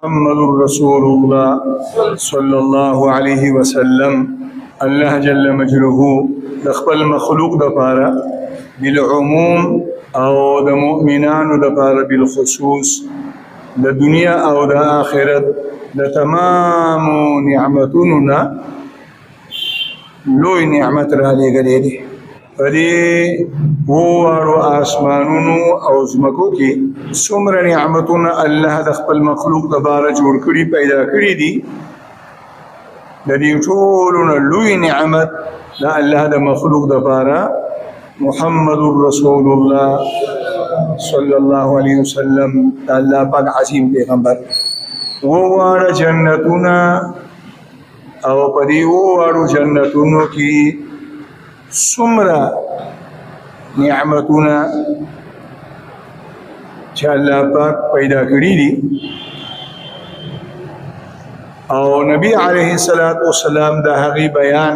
محمد رسول الله صلى الله عليه وسلم الله جل مجده د خپل مخلوق د پاره بالعموم او د مؤمنانو د پاره بالخصوص د دنیا او د آخرت د تمام نعمتونو نه لوی نعمت را لېږلی دی په دې وواړو آسمانونو او ځمکو کې څومره نعمتونه الله د خپل مخلوق لپاره جوړ کړي پیدا کړي دي د دې ټولو نه لوی نعمت د الله د مخلوق لپاره محمد رسول الله صلی الله علیه وسلم د الله پاک عظیم پیغمبر وواړه جنتونه او په دې وواړو جنتونو کې څومره نعمتونه چې الله پاک پیدا کړي دي او نبی علیه الصلاۃ والسلام د هغې بیان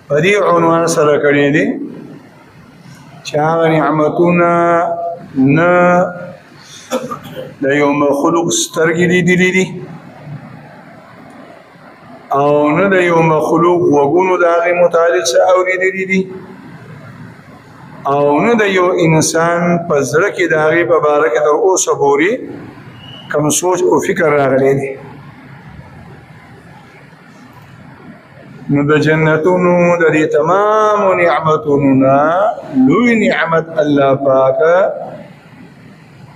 په دې عنوان سره کړی دی چې هغه نعمتونه نه د یو مخلوق سترګې لیدلې دي او نه د یو مخلوق وګونو د هغې متعلق څه اورېدلي دي او نه د یو انسان په زړه کې د هغې په باره کې تر اوسه پورې کوم سوچ او فکر راغلی دی نو د جنتونو د دې تمامو نعمتونو نه لوی نعمت الله پاک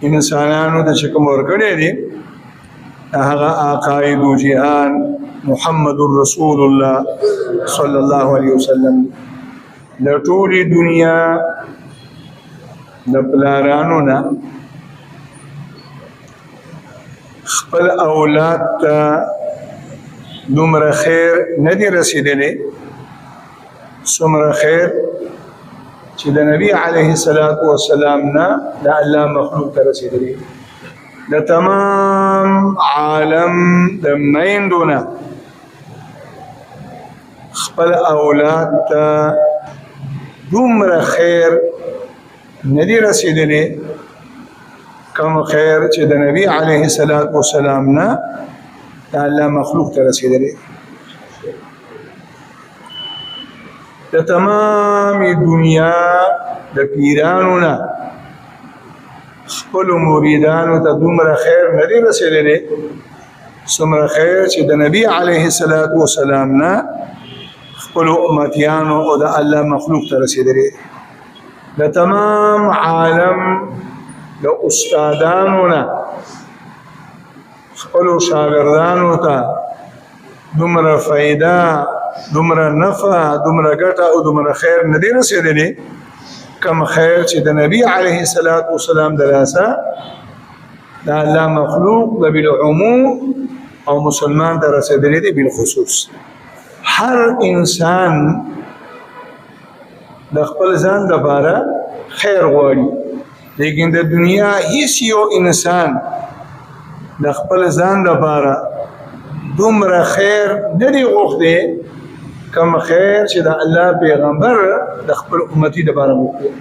انسانانو ته چې کوم ورکړی دی هغه آقای دو جهان محمد رسول الله صلی الله علیه وسلم د ټولې دنیا د پلارانو نه خپل اولاد ته دومره خیر نه دی رسېدلی څومره خیر چې د نبی علیه الصلاة والسلام نه د الله مخلوق ته رسېدلی د تمام عالم د میندو نه خپل اولاد ته دومره خیر نه دی رسېدلی کوم خیر چې د نبی علیه الصلاة والسلام نه د الله مخلوق ته رسېدلی د تمام دنیا د پیرانو نه خپلو مریدانو ته دومره خیر نه دی رسېدلی څومره خیر چې د نبی علیه الصلاة والسلام نه خپلو امتیانو او د الله مخلوق ته رسېدلی د تمام عالم د استادانو نه خپلو شاګردانو ته دومره فایده دومره نفع دومره ګټه او دومره خیر نه دی رسېدلی کم خیر چې د نبی علیه الصلاة والسلام د لاسه د الله مخلوق د بالعموم او مسلمان ته رسېدلی دی بالخصوص هر انسان د خپل ځان لپاره خیر غواړي لیکن د دنیا هیڅ یو انسان د خپل ځان لپاره دومره خیر نه دی غوښتی کوم خیر چې د الله پیغمبر د خپل امتي لپاره وکړي